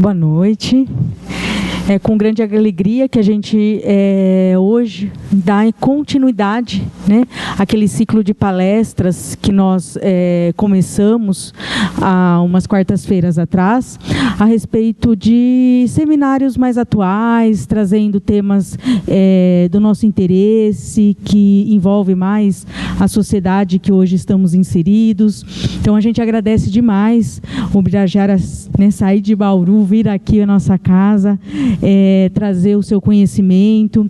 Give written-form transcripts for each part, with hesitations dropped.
Boa noite. É com grande alegria que a gente hoje dá continuidade, né, àquele ciclo de palestras que nós começamos há umas quartas-feiras atrás, a respeito de seminários mais atuais, trazendo temas do nosso interesse, que envolve mais a sociedade que hoje estamos inseridos. Então, a gente agradece demais o Birajara, né, sair de Bauru, vir aqui à nossa casa, trazer o seu conhecimento,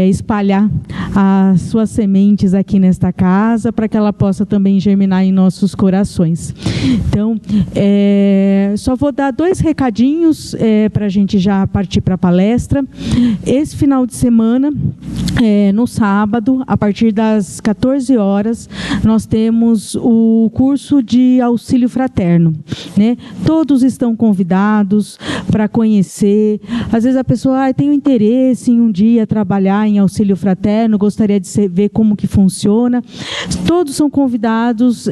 espalhar as suas sementes aqui nesta casa, para que ela possa também germinar em nossos corações. Então, só vou dar 2 recadinhos para a gente já partir para a palestra. Esse final de semana, no sábado, a partir das 14 horas, nós temos o curso de auxílio fraterno, né? Todos estão convidados para conhecer. Às vezes a pessoa tem interesse em um dia trabalhar em auxílio fraterno, gostaria de ver como que funciona. Todos são convidados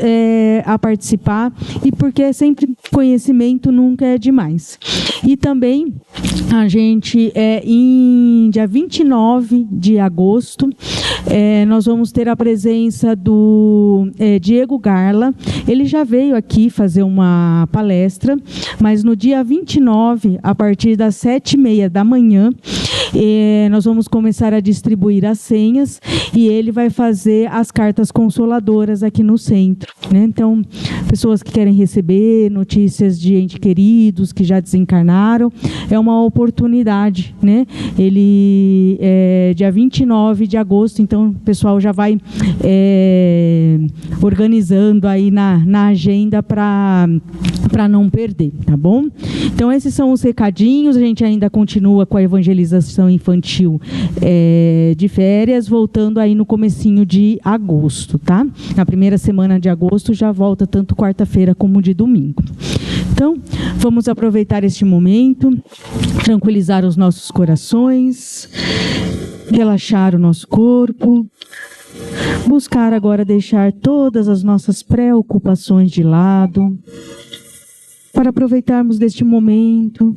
a participar, e porque sempre conhecimento nunca é demais. E também a gente, em dia 29 de agosto, nós vamos ter a presença do Diego Garla. Ele já veio aqui fazer uma palestra, mas no dia 29, a partir das 7h30 da manhã, nós vamos começar a distribuir as senhas, e ele vai fazer as cartas consoladoras aqui no centro, né? Então, pessoas que querem receber notícias de entes queridos que já desencarnaram, é uma oportunidade, né? Ele dia 29 de agosto, então o pessoal já vai organizando aí na agenda para não perder, tá bom? Então, esses são os recadinhos. A gente ainda continua com a evangelização infantil de férias, voltando aí no comecinho de agosto, tá? Na primeira semana de agosto já volta tanto quarta-feira como de domingo. Então, vamos aproveitar este momento, tranquilizar os nossos corações, relaxar o nosso corpo, buscar agora deixar todas as nossas preocupações de lado, para aproveitarmos deste momento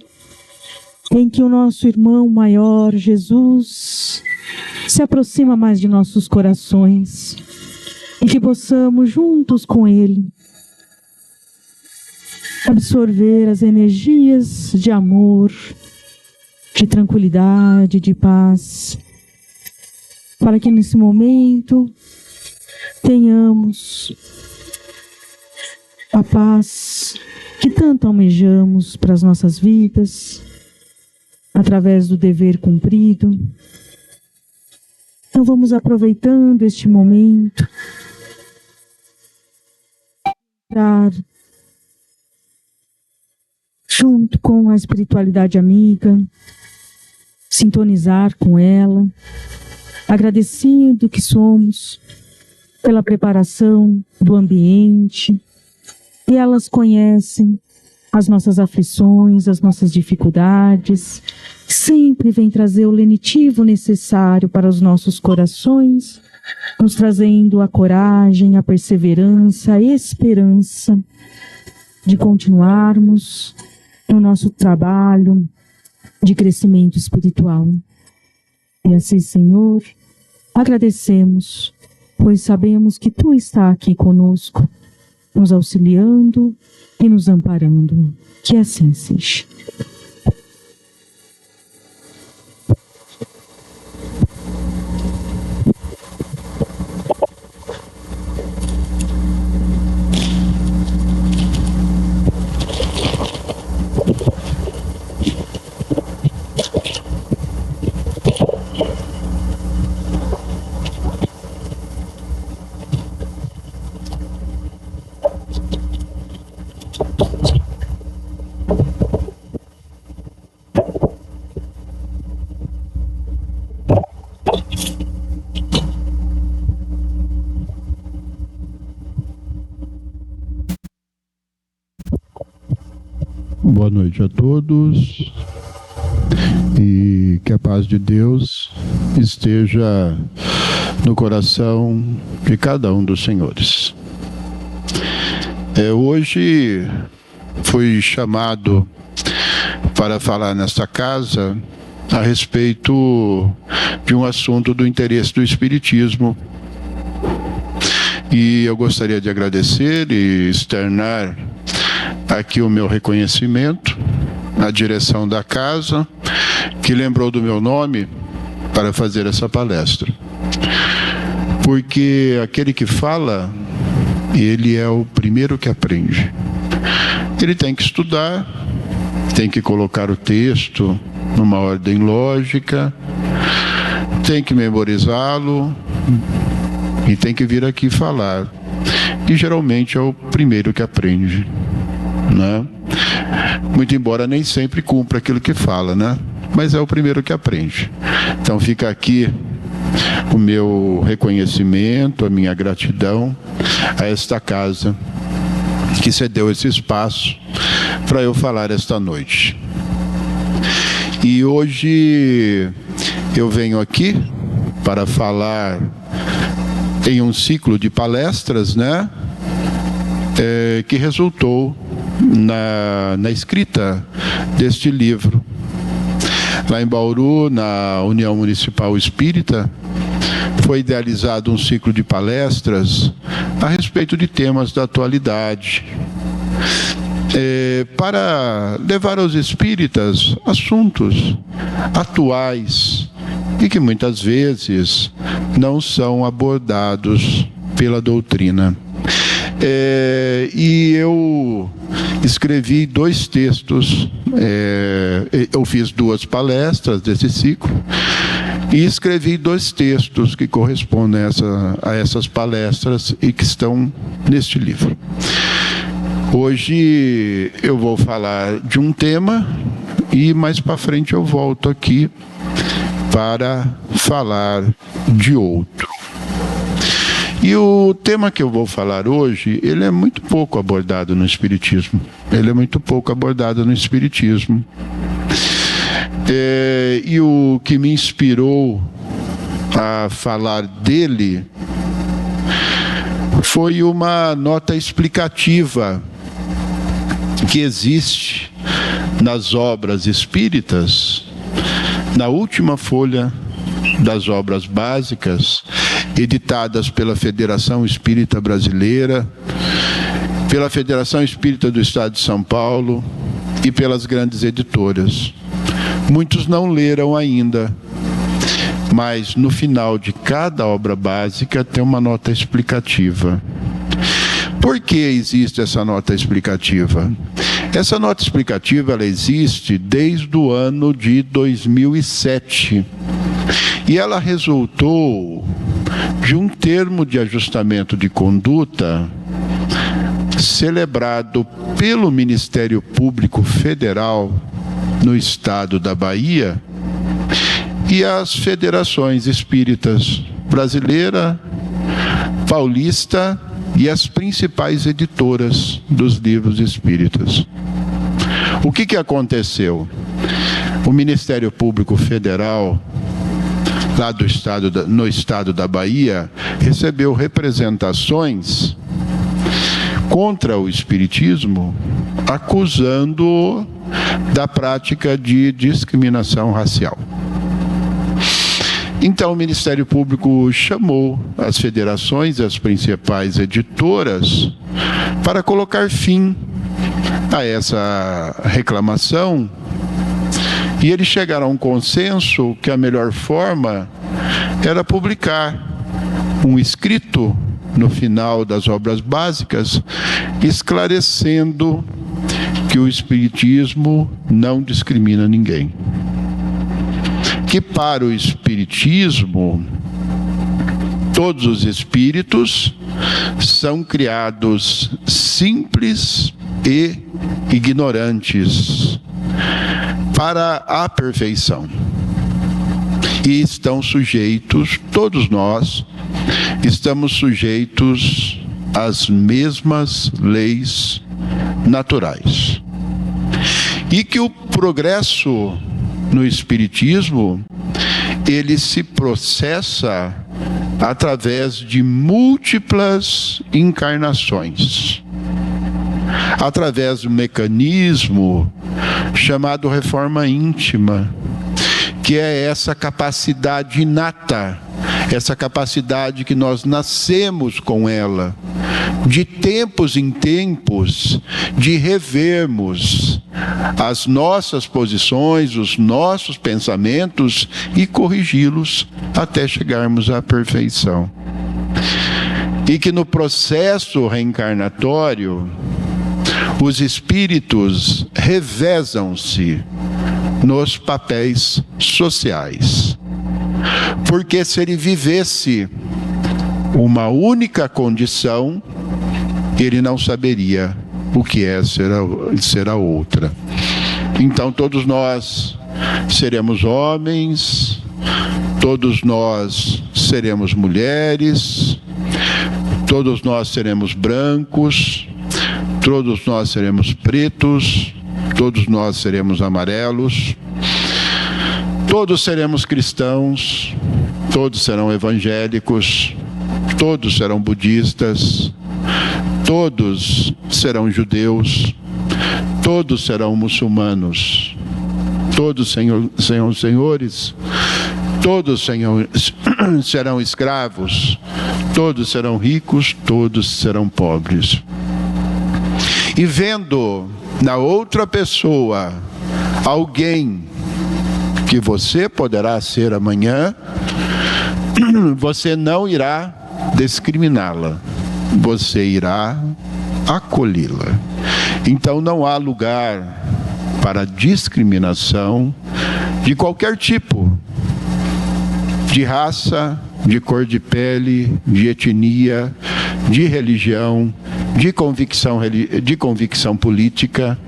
em que o nosso irmão maior, Jesus, se aproxima mais de nossos corações, e que possamos, juntos com Ele, absorver as energias de amor, de tranquilidade, de paz, para que nesse momento tenhamos a paz que tanto almejamos para as nossas vidas, através do dever cumprido. Então, vamos aproveitando este momento para, junto com a espiritualidade amiga, sintonizar com ela, agradecido que somos pela preparação do ambiente, e elas conhecem as nossas aflições, as nossas dificuldades, sempre vem trazer o lenitivo necessário para os nossos corações, nos trazendo a coragem, a perseverança, a esperança de continuarmos no nosso trabalho de crescimento espiritual. E assim, Senhor, agradecemos, pois sabemos que Tu está aqui conosco, nos auxiliando e nos amparando. Que assim seja. Boa noite a todos, e que a paz de Deus esteja no coração de cada um dos senhores. Hoje fui chamado para falar nesta casa a respeito de um assunto do interesse do Espiritismo. E eu gostaria de agradecer e externar aqui o meu reconhecimento à direção da casa, que lembrou do meu nome para fazer essa palestra. Porque aquele que fala, ele é o primeiro que aprende. Ele tem que estudar, tem que colocar o texto numa ordem lógica, tem que memorizá-lo e tem que vir aqui falar. E geralmente é o primeiro que aprende, né? Muito embora nem sempre cumpra aquilo que fala, né? Mas é o primeiro que aprende. Então fica aqui o meu reconhecimento, a minha gratidão a esta casa que cedeu esse espaço para eu falar esta noite. E hoje eu venho aqui para falar em um ciclo de palestras, né, que resultou na escrita deste livro. Lá em Bauru, na União Municipal Espírita, foi idealizado um ciclo de palestras a respeito de temas da atualidade, para levar aos espíritas assuntos atuais e que muitas vezes não são abordados pela doutrina. E eu escrevi 2 textos, eu fiz 2 palestras desse ciclo e escrevi 2 textos que correspondem a essas palestras e que estão neste livro. Hoje eu vou falar de um tema e mais para frente eu volto aqui para falar de outro. E o tema que eu vou falar hoje, ele é muito pouco abordado no Espiritismo. E o que me inspirou a falar dele foi uma nota explicativa que existe nas obras espíritas, na última folha das obras básicas, editadas pela Federação Espírita Brasileira, pela Federação Espírita do Estado de São Paulo e pelas grandes editoras. Muitos não leram ainda, mas no final de cada obra básica tem uma nota explicativa. Por que existe essa nota explicativa? Essa nota explicativa ela existe desde o ano de 2007 e ela resultou de um termo de ajustamento de conduta celebrado pelo Ministério Público Federal no estado da Bahia e as federações espíritas brasileira, paulista e as principais editoras dos livros espíritas. O que aconteceu? O Ministério Público Federal, lá no estado da Bahia, recebeu representações contra o Espiritismo, acusando da prática de discriminação racial. Então o Ministério Público chamou as federações, as principais editoras, para colocar fim a essa reclamação, e eles chegaram a um consenso que a melhor forma era publicar um escrito no final das obras básicas, esclarecendo que o Espiritismo não discrimina ninguém. Que para o Espiritismo, todos os espíritos são criados simples e ignorantes para a perfeição. E estão sujeitos, todos nós, estamos sujeitos às mesmas leis naturais. E que o progresso no Espiritismo, ele se processa através de múltiplas encarnações, através do mecanismo chamado reforma íntima, que é essa capacidade inata, essa capacidade que nós nascemos com ela, de tempos em tempos, de revermos as nossas posições, os nossos pensamentos e corrigi-los até chegarmos à perfeição. E que no processo reencarnatório, os espíritos revezam-se nos papéis sociais. Porque se ele vivesse uma única condição, ele não saberia o que é ser a outra. Então todos nós seremos homens, todos nós seremos mulheres, todos nós seremos brancos, todos nós seremos pretos, todos nós seremos amarelos, todos seremos cristãos, todos serão evangélicos, todos serão budistas, todos serão judeus, todos serão muçulmanos, todos serão senhores, todos serão escravos, todos serão ricos, todos serão pobres. E vendo na outra pessoa alguém que você poderá ser amanhã, você não irá discriminá-la, você irá acolhê-la. Então não há lugar para discriminação de qualquer tipo, de raça, de cor de pele, de etnia, de religião, de convicção política,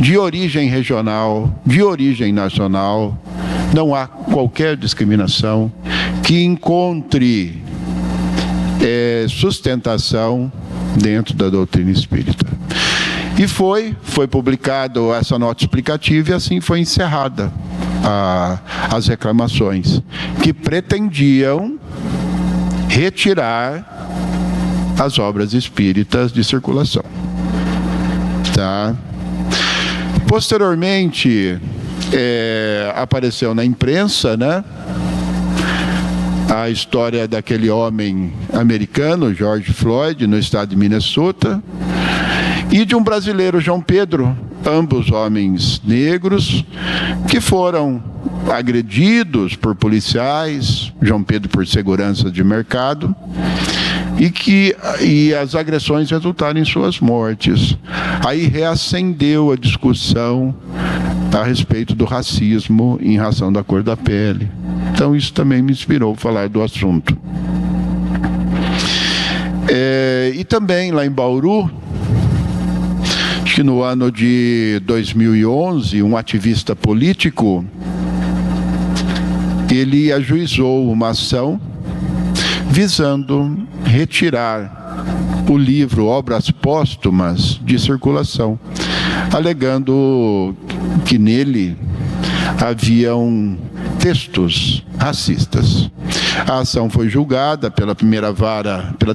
de origem regional, de origem nacional. Não há qualquer discriminação que encontre sustentação dentro da doutrina espírita. E foi publicada essa nota explicativa e assim foi encerrada as reclamações que pretendiam retirar as obras espíritas de circulação. Tá? Posteriormente, apareceu na imprensa, né, a história daquele homem americano, George Floyd, no estado de Minnesota, e de um brasileiro, João Pedro, ambos homens negros, que foram agredidos por policiais, João Pedro por segurança de mercado, e as agressões resultaram em suas mortes. Aí reacendeu a discussão a respeito do racismo em razão da cor da pele. Então isso também me inspirou a falar do assunto. E também lá em Bauru, acho que no ano de 2011, um ativista político, ele ajuizou uma ação visando retirar o livro Obras Póstumas de circulação, alegando que nele haviam textos racistas. A ação foi julgada pela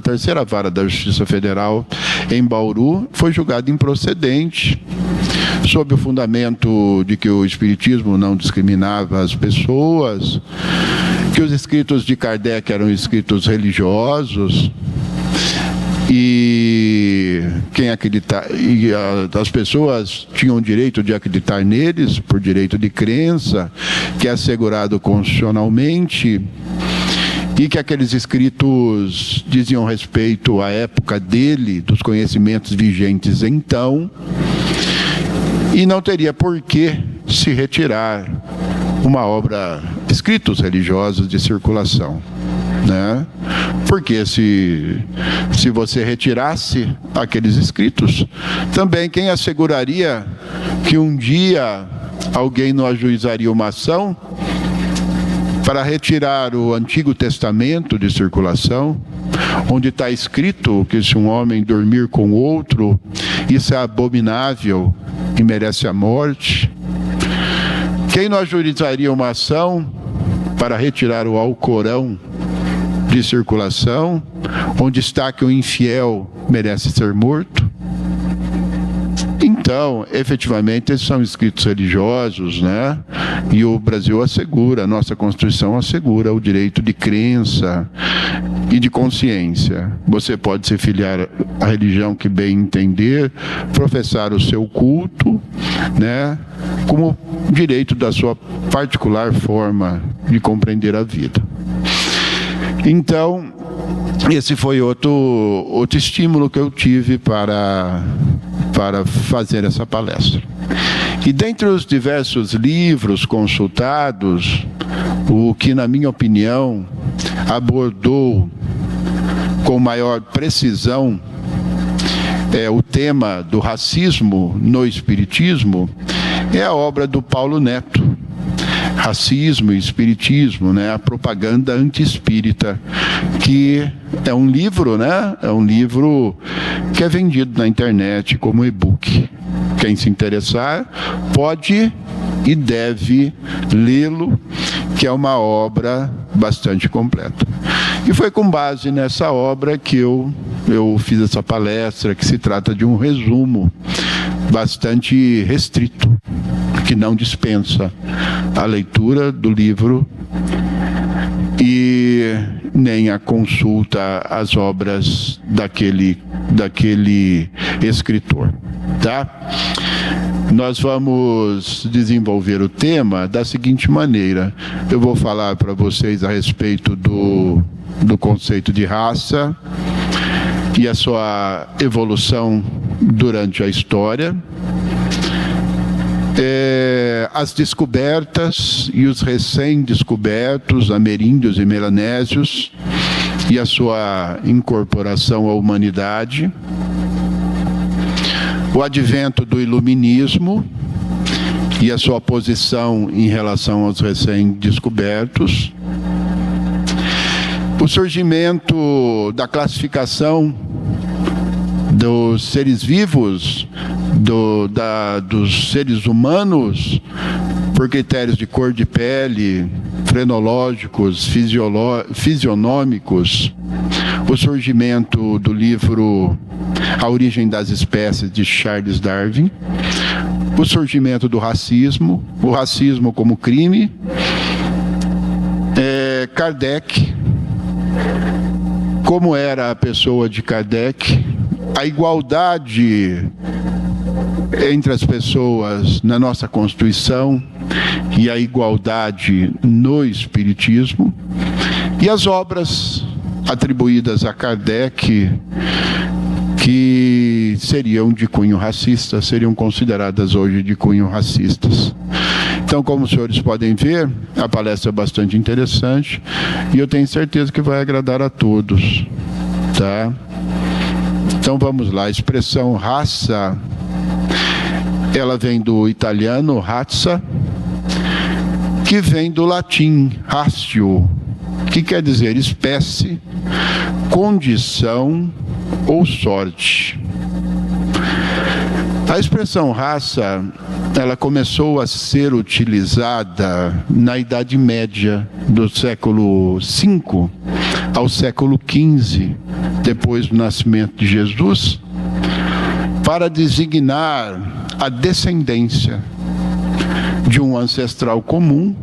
terceira vara da Justiça Federal em Bauru, foi julgada improcedente, sob o fundamento de que o Espiritismo não discriminava as pessoas, que os escritos de Kardec eram escritos religiosos, e as pessoas tinham o direito de acreditar neles por direito de crença, que é assegurado constitucionalmente, e que aqueles escritos diziam respeito à época dele, dos conhecimentos vigentes então, e não teria por que se retirar uma obra, escritos religiosos de circulação, né? Porque se você retirasse aqueles escritos, também quem asseguraria que um dia alguém não ajuizaria uma ação para retirar o Antigo Testamento de circulação, onde está escrito que se um homem dormir com outro, isso é abominável e merece a morte? Quem não ajuizaria uma ação para retirar o Alcorão de circulação, onde está que o infiel merece ser morto? Então, Então, efetivamente, esses são escritos religiosos, né? E o Brasil assegura, a nossa Constituição assegura o direito de crença e de consciência. Você pode se filiar à religião que bem entender, professar o seu culto, né? Como direito da sua particular forma de compreender a vida. Então, esse foi outro estímulo que eu tive para fazer essa palestra. E dentre os diversos livros consultados, o que, na minha opinião, abordou com maior precisão o tema do racismo no Espiritismo é a obra do Paulo Neto, Racismo e Espiritismo, né? A propaganda anti-espírita, que é um livro, né? É um livro que é vendido na internet como e-book. Quem se interessar pode e deve lê-lo, que é uma obra bastante completa. E foi com base nessa obra que eu fiz essa palestra, que se trata de um resumo bastante restrito, que não dispensa a leitura do livro e nem a consulta às obras daquele escritor, tá? Nós vamos desenvolver o tema da seguinte maneira. Eu vou falar para vocês a respeito do conceito de raça e a sua evolução durante a história, as descobertas e os recém-descobertos ameríndios e melanésios e a sua incorporação à humanidade, o advento do iluminismo e a sua posição em relação aos recém-descobertos, o surgimento da classificação dos seres vivos, dos seres humanos, por critérios de cor de pele, frenológicos, fisionômicos, o surgimento do livro A Origem das Espécies, de Charles Darwin, o surgimento do racismo, o racismo como crime, Kardec, como era a pessoa de Kardec, a igualdade entre as pessoas na nossa Constituição e a igualdade no Espiritismo, e as obras atribuídas a Kardec que seriam de cunho racista, seriam consideradas hoje de cunho racistas. Então, como os senhores podem ver, a palestra é bastante interessante e eu tenho certeza que vai agradar a todos, tá? Então vamos lá, a expressão raça, ela vem do italiano razza, que vem do latim ratio, que quer dizer espécie, condição ou sorte. A expressão raça, ela começou a ser utilizada na Idade Média, do século V ao século XV, depois do nascimento de Jesus, para designar a descendência de um ancestral comum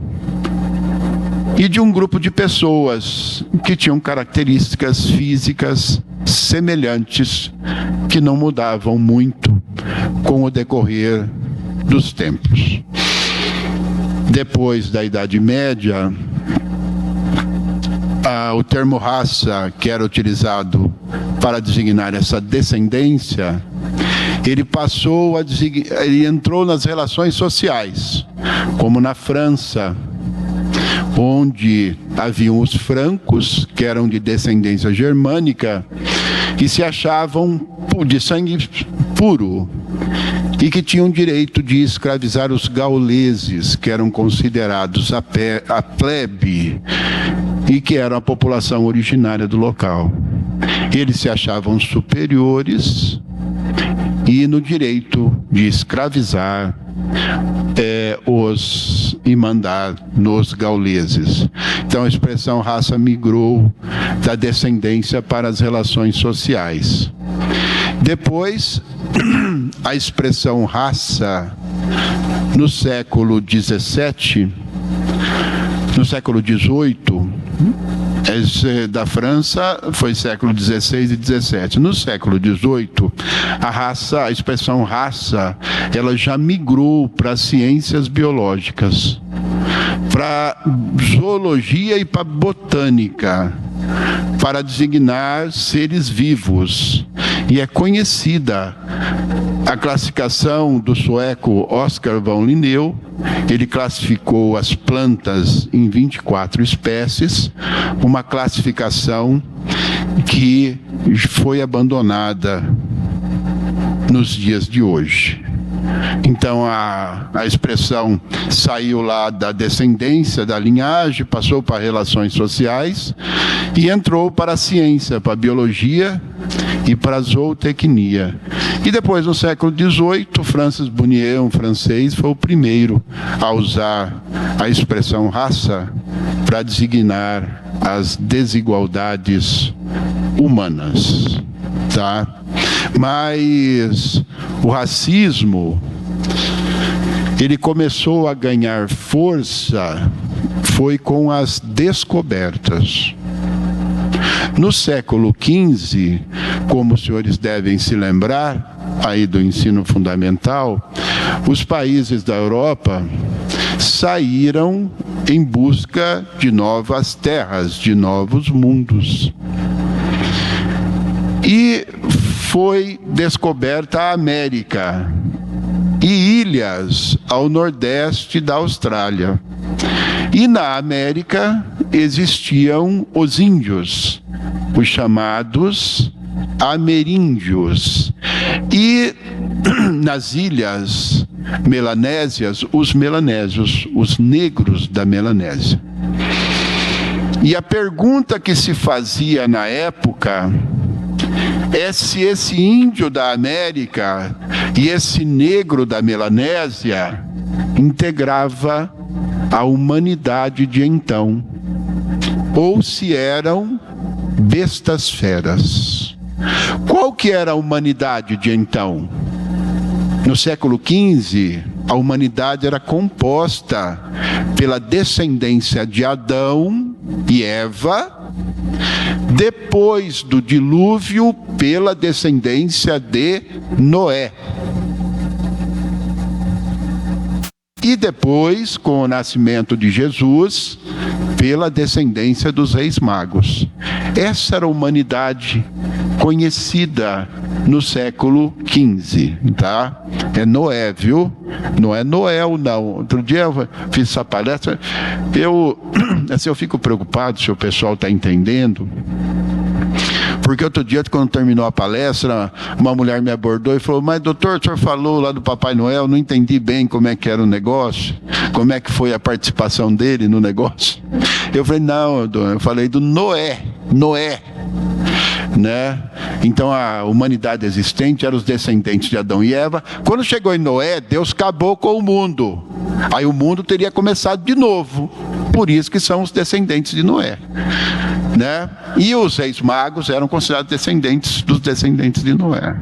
e de um grupo de pessoas que tinham características físicas semelhantes, que não mudavam muito com o decorrer dos tempos. Depois da Idade Média, o termo raça, que era utilizado para designar essa descendência, ele entrou nas relações sociais, como na França, onde haviam os francos, que eram de descendência germânica, que se achavam de sangue puro e que tinham direito de escravizar os gauleses, que eram considerados a plebe e que eram a população originária do local. Eles se achavam superiores e no direito de escravizar e mandar nos gauleses. Então a expressão raça migrou da descendência para as relações sociais. Depois, a expressão raça, no século XVII, no século XVIII, da França foi século XVI e XVII. No século XVIII, a expressão raça, ela já migrou para as ciências biológicas, para zoologia e para botânica, para designar seres vivos. E é conhecida a classificação do sueco Oscar von Linneu. Ele classificou as plantas em 24 espécies, uma classificação que foi abandonada nos dias de hoje. Então a expressão saiu lá da descendência, da linhagem, passou para relações sociais e entrou para a ciência, para a biologia e para a zootecnia. E depois, no século XVIII, Francis Bunier, um francês, foi o primeiro a usar a expressão raça para designar as desigualdades humanas, tá? Mas o racismo, ele começou a ganhar força, foi com as descobertas. No século XV, como os senhores devem se lembrar, aí do ensino fundamental, os países da Europa saíram em busca de novas terras, de novos mundos. E foi descoberta a América e ilhas ao nordeste da Austrália. E na América existiam os índios, os chamados ameríndios. E nas ilhas melanésias, os melanésios, os negros da Melanésia. E a pergunta que se fazia na época é se esse índio da América e esse negro da Melanésia integrava a humanidade de então, ou se eram bestas feras. Qual que era a humanidade de então? No século XV, a humanidade era composta pela descendência de Adão e Eva, depois do dilúvio, pela descendência de Noé. E depois, com o nascimento de Jesus, pela descendência dos reis magos. Essa era a humanidade conhecida no século XV, tá? É Noé, viu? Não é Noel, não. Outro dia eu fiz essa palestra, eu fico preocupado se o pessoal está entendendo. Porque outro dia, quando terminou a palestra, uma mulher me abordou e falou: mas doutor, o senhor falou lá do Papai Noel, não entendi bem como é que era o negócio, como é que foi a participação dele no negócio. Eu falei: não, eu falei do Noé, né? Então a humanidade existente era os descendentes de Adão e Eva. Quando chegou em Noé, Deus acabou com o mundo. Aí o mundo teria começado de novo. Por isso que são os descendentes de Noé, né? E os reis magos eram considerados descendentes dos descendentes de Noé.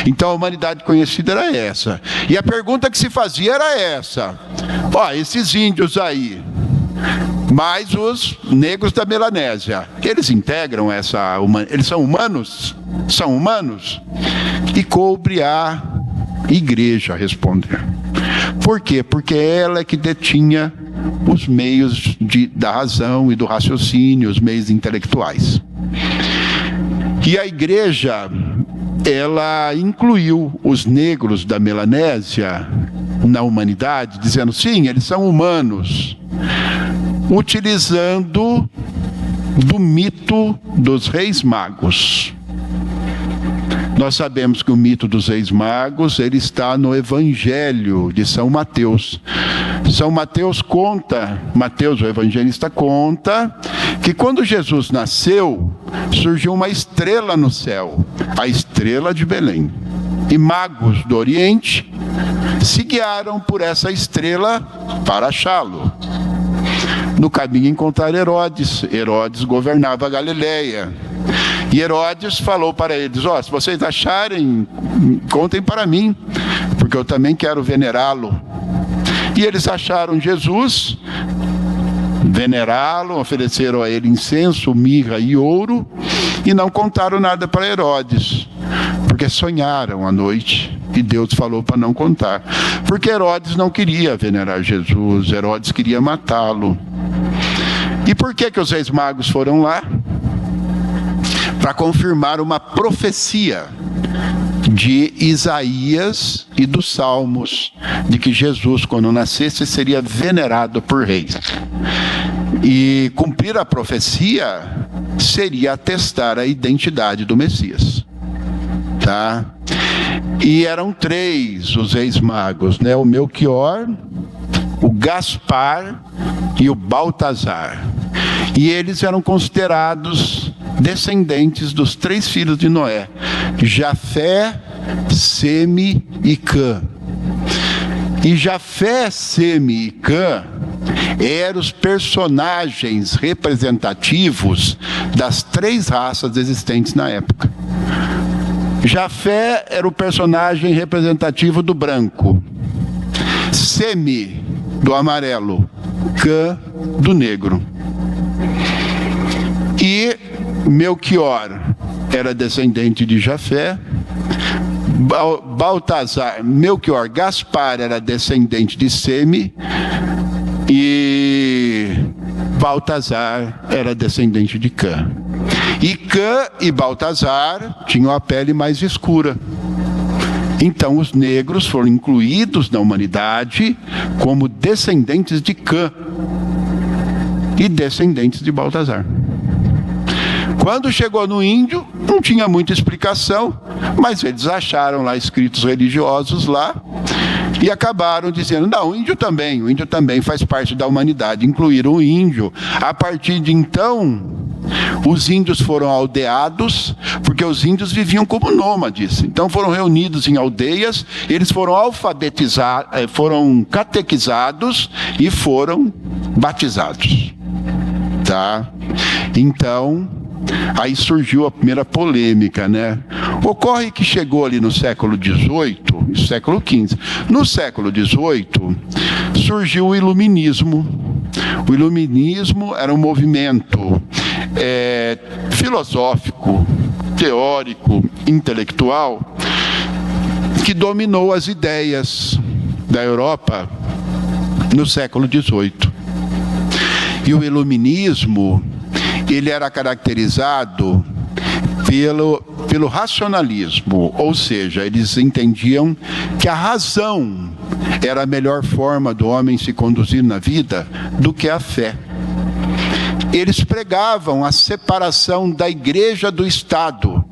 Então a humanidade conhecida era essa. E a pergunta que se fazia era essa: esses índios aí, mais os negros da Melanésia, eles integram essa humanidade? Eles são humanos? São humanos? E coube a igreja responder. Por quê? Porque ela é que detinha os meios da razão e do raciocínio, os meios intelectuais. E a igreja, ela incluiu os negros da Melanésia na humanidade, dizendo: sim, eles são humanos, utilizando do mito dos reis magos. Nós sabemos que o mito dos reis magos, ele está no Evangelho de São Mateus. São Mateus conta, Mateus, o evangelista, conta que quando Jesus nasceu, surgiu uma estrela no céu, a estrela de Belém. E magos do Oriente se guiaram por essa estrela para achá-lo. No caminho encontraram Herodes. Herodes governava a Galileia. E Herodes falou para eles: se vocês acharem, contem para mim, porque eu também quero venerá-lo. E eles acharam Jesus, veneraram, ofereceram a ele incenso, mirra e ouro, e não contaram nada para Herodes, porque sonharam à noite, e Deus falou para não contar, porque Herodes não queria venerar Jesus, Herodes queria matá-lo. E por que os reis magos foram lá? Para confirmar uma profecia de Isaías e dos Salmos, de que Jesus, quando nascesse, seria venerado por reis. E cumprir a profecia seria atestar a identidade do Messias. Tá? E eram 3 os reis magos, né? O Melquior, o Gaspar e o Baltazar. E eles eram considerados descendentes dos 3 filhos de Noé: Jafé, Seme e Cã. E Jafé, Seme e Cã eram os personagens representativos das 3 raças existentes na época. Jafé era o personagem representativo do branco, Seme do amarelo, Cã do negro. E Melquior era descendente de Jafé, Melquior, Gaspar era descendente de Seme, e Baltazar era descendente de Cã. E Cã e Baltazar tinham a pele mais escura. Então os negros foram incluídos na humanidade como descendentes de Cã e descendentes de Baltazar. Quando chegou no índio, não tinha muita explicação, mas eles acharam lá escritos religiosos lá e acabaram dizendo: não, o índio também faz parte da humanidade. Incluíram o índio. A partir de então, os índios foram aldeados, porque os índios viviam como nômades. Então foram reunidos em aldeias, eles foram alfabetizados, foram catequizados e foram batizados. Tá? Então, aí surgiu a primeira polêmica, né? Ocorre que chegou ali no século XVIII, século XV. No século XVIII, surgiu o Iluminismo. O Iluminismo era um movimento filosófico, teórico, intelectual, que dominou as ideias da Europa no século XVIII. E o Iluminismo, ele era caracterizado pelo racionalismo, ou seja, eles entendiam que a razão era a melhor forma do homem se conduzir na vida do que a fé. Eles pregavam a separação da igreja do Estado,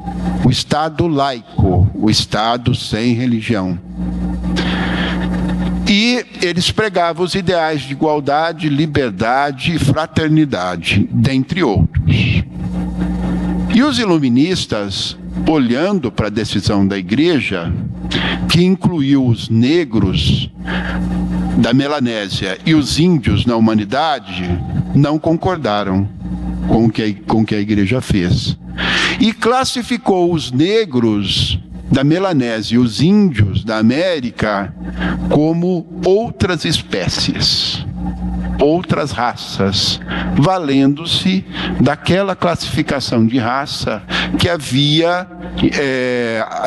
o Estado laico, o Estado sem religião. E eles pregavam os ideais de igualdade, liberdade e fraternidade, dentre outros. E os iluministas, olhando para a decisão da igreja, que incluiu os negros da Melanésia e os índios na humanidade, não concordaram com o que a igreja fez. E classificou os negros da Melanésia e os índios da América como outras espécies, outras raças, valendo-se daquela classificação de raça que havia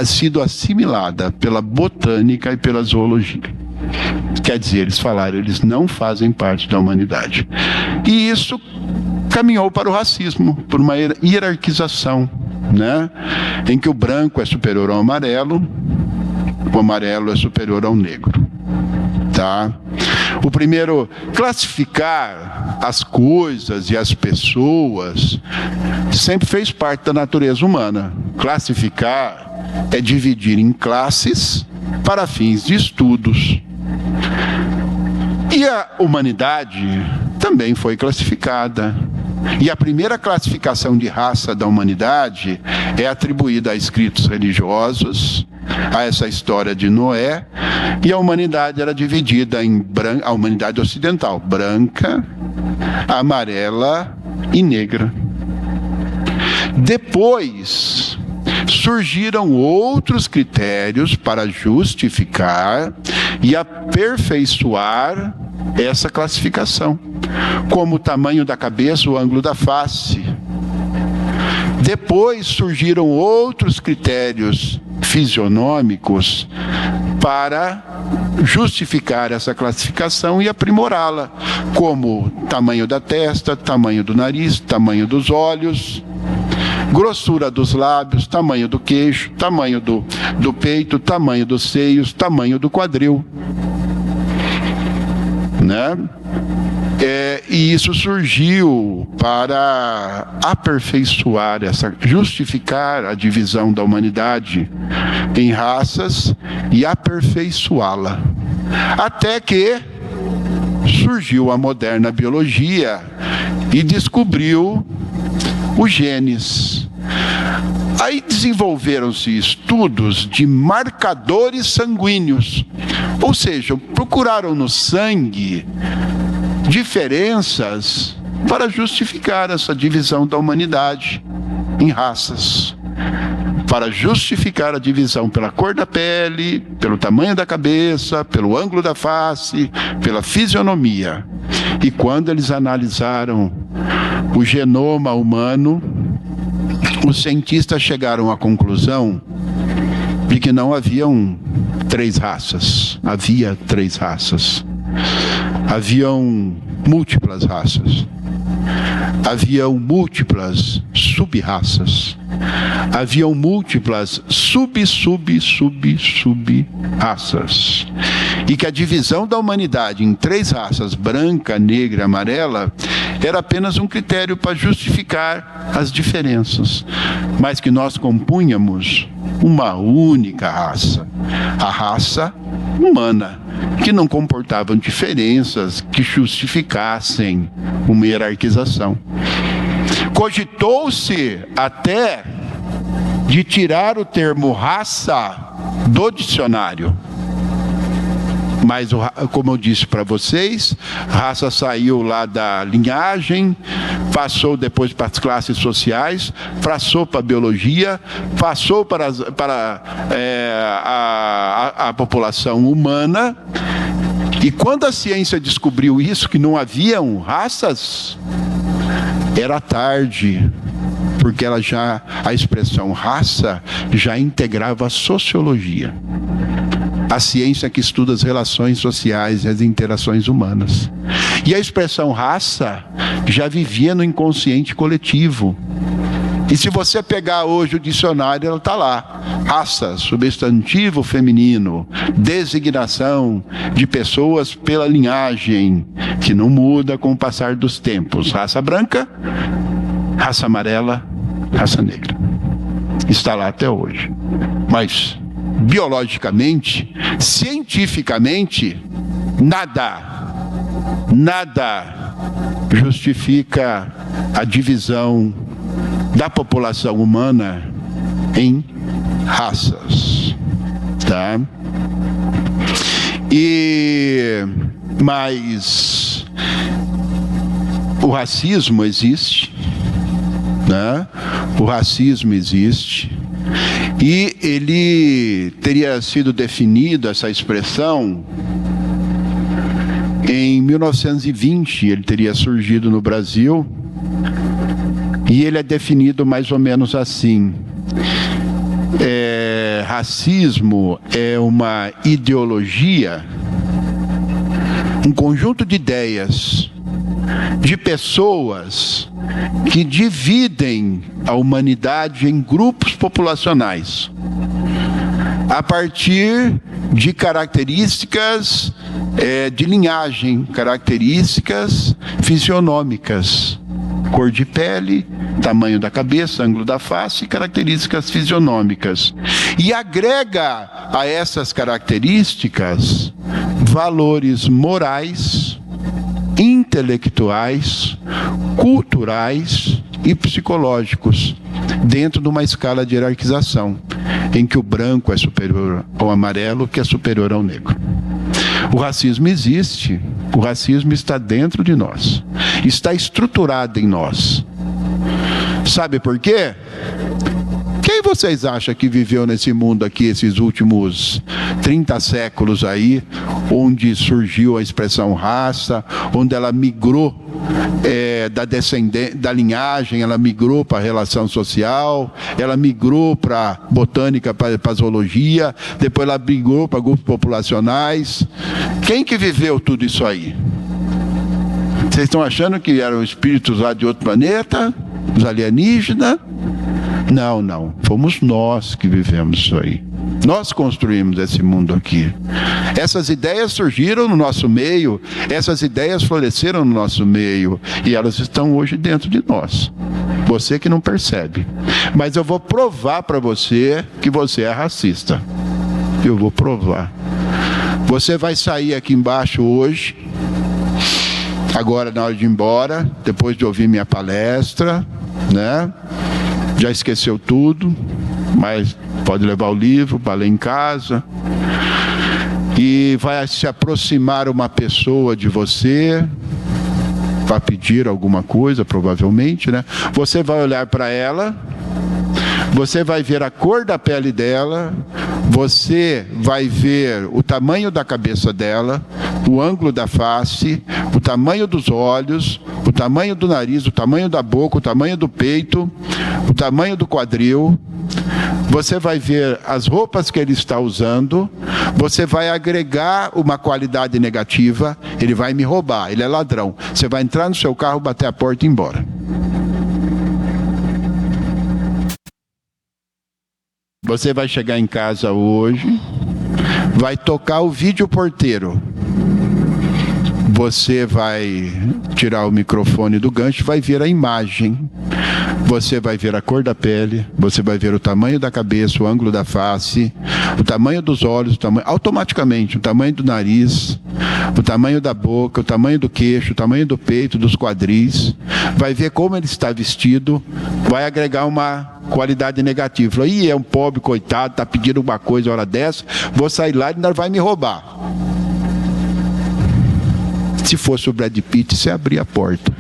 sido assimilada pela botânica e pela zoologia. Quer dizer, eles falaram, eles não fazem parte da humanidade. E isso caminhou para o racismo, por uma hierarquização, né? Em que o branco é superior ao amarelo, o amarelo é superior ao negro. Tá? O primeiro, classificar as coisas e as pessoas sempre fez parte da natureza humana. Classificar é dividir em classes para fins de estudos. E a humanidade também foi classificada. E a primeira classificação de raça da humanidade é atribuída a escritos religiosos, a essa história de Noé, e a humanidade era dividida em a humanidade ocidental, branca, amarela e negra. Depois surgiram outros critérios para justificar e aperfeiçoar essa classificação, como o tamanho da cabeça, o ângulo da face. Depois surgiram outros critérios fisionômicos para justificar essa classificação e aprimorá-la, como tamanho da testa, tamanho do nariz, tamanho dos olhos, grossura dos lábios, tamanho do queixo, tamanho do peito, tamanho dos seios, tamanho do quadril, né? E isso surgiu para aperfeiçoar justificar a divisão da humanidade em raças e aperfeiçoá-la. Até que surgiu a moderna biologia e descobriu os genes. Aí desenvolveram-se estudos de marcadores sanguíneos, ou seja, procuraram no sangue diferenças para justificar essa divisão da humanidade em raças, para justificar a divisão pela cor da pele, pelo tamanho da cabeça, pelo ângulo da face, pela fisionomia. E quando eles analisaram o genoma humano, os cientistas chegaram à conclusão de que não haviam 3 raças, havia 3 raças. Haviam múltiplas raças, haviam múltiplas sub-raças, haviam múltiplas sub-raças, e que a divisão da humanidade em 3 raças, branca, negra e amarela, era apenas um critério para justificar as diferenças, mas que nós compunhamos uma única raça, a raça humana, que não comportavam diferenças que justificassem uma hierarquização. Cogitou-se até de tirar o termo raça do dicionário. Mas, como eu disse para vocês, raça saiu lá da linhagem, passou depois para as classes sociais, passou para a biologia, passou para a população humana. E quando a ciência descobriu isso, que não haviam raças, era tarde, porque a expressão raça já integrava a sociologia, a ciência que estuda as relações sociais e as interações humanas. E a expressão raça já vivia no inconsciente coletivo. E se você pegar hoje o dicionário, ela está lá. Raça, substantivo feminino, designação de pessoas pela linhagem, que não muda com o passar dos tempos. Raça branca, raça amarela, raça negra. Está lá até hoje. Mas biologicamente, cientificamente, nada justifica a divisão da população humana em raças, tá? Mas o racismo existe, né? O racismo existe. E ele teria sido definido, essa expressão, em 1920, ele teria surgido no Brasil, e ele é definido mais ou menos assim: racismo é uma ideologia, um conjunto de ideias, de pessoas que dividem a humanidade em grupos populacionais a partir de características de linhagem, características fisionômicas, cor de pele, tamanho da cabeça, ângulo da face, características fisionômicas, e agrega a essas características valores morais, intelectuais, culturais e psicológicos, dentro de uma escala de hierarquização, em que o branco é superior ao amarelo, que é superior ao negro. O racismo existe, o racismo está dentro de nós, está estruturado em nós. Sabe por quê? Quem vocês acham que viveu nesse mundo aqui esses últimos 30 séculos aí, onde surgiu a expressão raça, onde ela migrou da linhagem, ela migrou para a relação social, ela migrou para botânica, para zoologia, depois ela migrou para grupos populacionais. Quem que viveu tudo isso aí? Vocês estão achando que eram espíritos lá de outro planeta? Os alienígenas? Não. Fomos nós que vivemos isso aí. Nós construímos esse mundo aqui. Essas ideias surgiram no nosso meio, essas ideias floresceram no nosso meio, e elas estão hoje dentro de nós. Você que não percebe. Mas eu vou provar para você que você é racista. Eu vou provar. Você vai sair aqui embaixo hoje, agora na hora de ir embora, depois de ouvir minha palestra, né? Já esqueceu tudo, mas pode levar o livro para ler em casa. E vai se aproximar uma pessoa de você, vai pedir alguma coisa, provavelmente, né? Você vai olhar para ela, você vai ver a cor da pele dela, você vai ver o tamanho da cabeça dela, o ângulo da face, o tamanho dos olhos, o tamanho do nariz, o tamanho da boca, o tamanho do peito, o tamanho do quadril. Você vai ver as roupas que ele está usando, você vai agregar uma qualidade negativa, ele vai me roubar, ele é ladrão. Você vai entrar no seu carro, bater a porta e ir embora. Você vai chegar em casa hoje, vai tocar o videoporteiro. Você vai tirar o microfone do gancho, vai ver a imagem. Você vai ver a cor da pele, você vai ver o tamanho da cabeça, o ângulo da face, o tamanho dos olhos, automaticamente, o tamanho do nariz, o tamanho da boca, o tamanho do queixo, o tamanho do peito, dos quadris. Vai ver como ele está vestido, vai agregar uma qualidade negativa. Falou, é um pobre, coitado, está pedindo uma coisa hora dessa, vou sair lá e ainda vai me roubar. Se fosse o Brad Pitt, você abria a porta.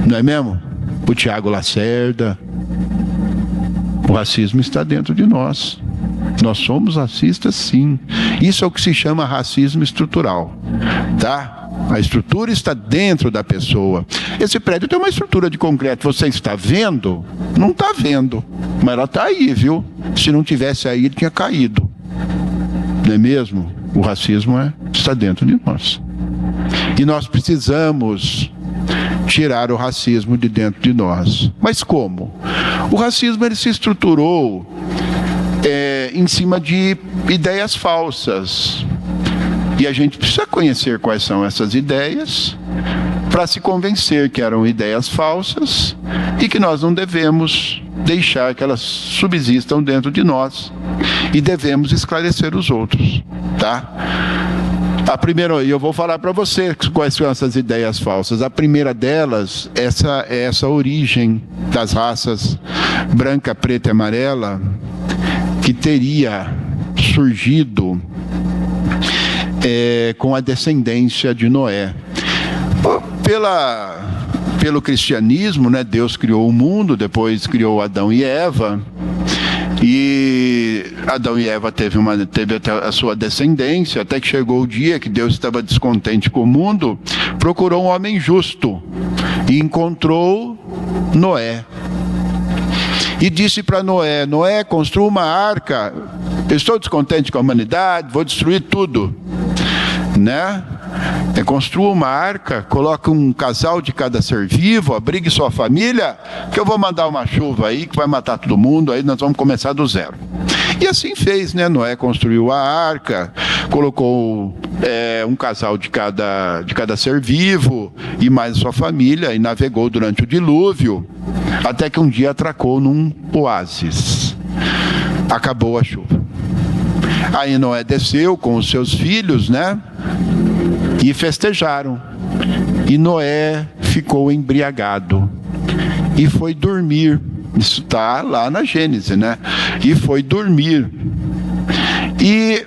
Não é mesmo? O Tiago Lacerda. O racismo está dentro de nós. Nós somos racistas, sim. Isso é o que se chama racismo estrutural. Tá? A estrutura está dentro da pessoa. Esse prédio tem uma estrutura de concreto. Você está vendo? Não está vendo. Mas ela está aí, viu? Se não tivesse aí, ele tinha caído. Não é mesmo? O racismo está dentro de nós. E nós precisamos tirar o racismo de dentro de nós. Mas como? O racismo ele se estruturou em cima de ideias falsas. E a gente precisa conhecer quais são essas ideias para se convencer que eram ideias falsas e que nós não devemos deixar que elas subsistam dentro de nós e devemos esclarecer os outros, tá? A primeira, eu vou falar para você quais são essas ideias falsas. A primeira delas, essa origem das raças branca, preta e amarela, que teria surgido com a descendência de Noé. Pelo cristianismo, né, Deus criou o mundo, depois criou Adão e Eva, e Adão e Eva teve a sua descendência, até que chegou o dia que Deus estava descontente com o mundo, procurou um homem justo e encontrou Noé. E disse para Noé, Noé, construa uma arca, eu estou descontente com a humanidade, vou destruir tudo, né? Construa uma arca, coloque um casal de cada ser vivo, abrigue sua família, que eu vou mandar uma chuva aí que vai matar todo mundo, aí nós vamos começar do zero. E assim fez, né? Noé construiu a arca, colocou um casal de cada ser vivo e mais sua família, e navegou durante o dilúvio, até que um dia atracou num oásis. Acabou a chuva. Aí Noé desceu com os seus filhos, né? E festejaram. E Noé ficou embriagado e foi dormir. Isso está lá na Gênesis, né? E foi dormir. E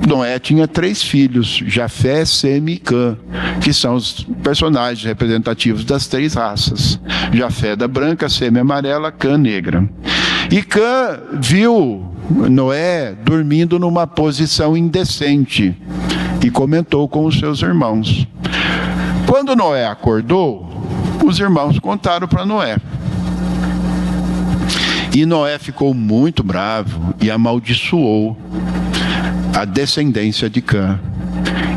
Noé tinha 3 filhos, Jafé, Seme e Cã, que são os personagens representativos das 3 raças. Jafé da branca, Seme amarela, Cã negra. E Cã viu Noé dormindo numa posição indecente e comentou com os seus irmãos. Quando Noé acordou, os irmãos contaram para Noé. E Noé ficou muito bravo e amaldiçoou a descendência de Cã.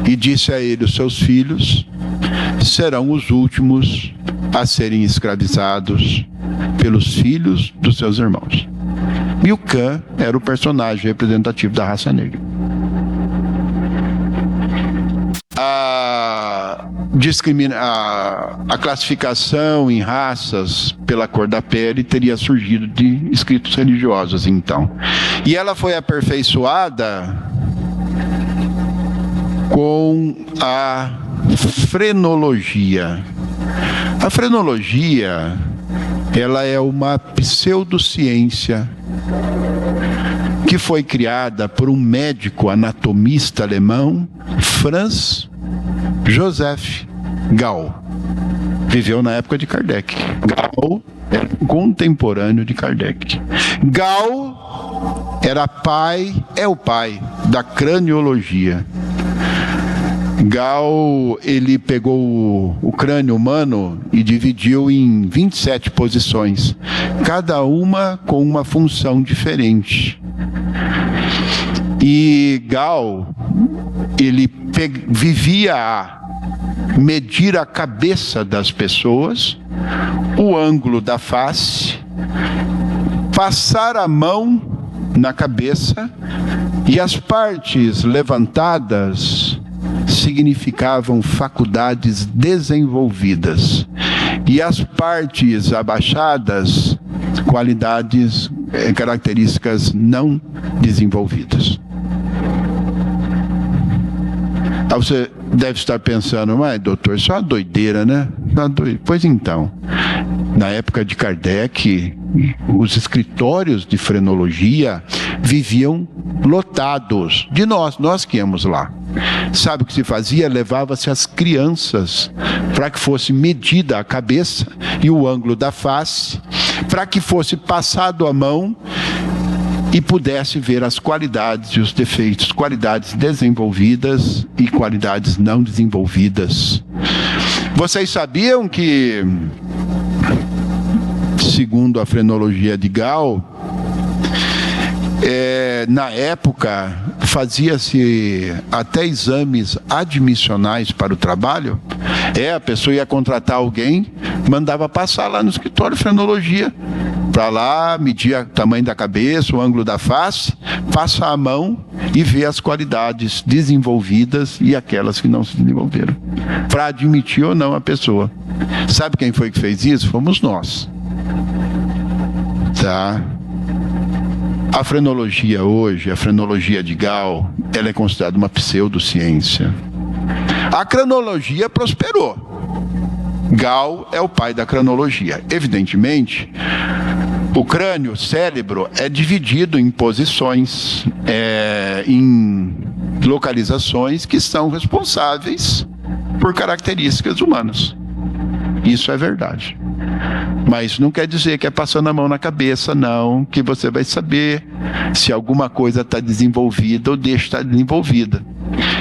E disse a ele: os seus filhos serão os últimos a serem escravizados pelos filhos dos seus irmãos. E o Cã era o personagem representativo da raça negra. A classificação em raças pela cor da pele teria surgido de escritos religiosos, então. E ela foi aperfeiçoada com a frenologia. A frenologia, ela é uma pseudociência que foi criada por um médico anatomista alemão, Franz Joseph Gall. Viveu na época de Kardec. Gall era contemporâneo de Kardec. Gall é o pai da craniologia. Gall, ele pegou o crânio humano e dividiu em 27 posições, cada uma com uma função diferente. E Gall, ele vivia a medir a cabeça das pessoas, o ângulo da face, passar a mão na cabeça, e as partes levantadas significavam faculdades desenvolvidas, e as partes abaixadas, características não desenvolvidas. Aí você deve estar pensando: mas doutor, isso é uma doideira, né? Pois então, na época de Kardec, os escritórios de frenologia viviam lotados de nós que íamos lá. Sabe o que se fazia? Levava-se as crianças para que fosse medida a cabeça e o ângulo da face, para que fosse passado a mão e pudesse ver as qualidades e os defeitos, qualidades desenvolvidas e qualidades não desenvolvidas. Vocês sabiam que, segundo a frenologia de Gall, na época fazia-se até exames admissionais para o trabalho? A pessoa ia contratar alguém, mandava passar lá no escritório de frenologia, para lá, medir o tamanho da cabeça, o ângulo da face, passar a mão e ver as qualidades desenvolvidas e aquelas que não se desenvolveram, para admitir ou não a pessoa. Sabe quem foi que fez isso? Fomos nós. Tá? A frenologia hoje, a frenologia de Gall, ela é considerada uma pseudociência. A cronologia prosperou. Gall é o pai da cronologia. Evidentemente, o crânio, o cérebro, é dividido em posições, em localizações que são responsáveis por características humanas. Isso é verdade. Mas não quer dizer que é passando a mão na cabeça, não, que você vai saber se alguma coisa está desenvolvida ou deixa de estar desenvolvida.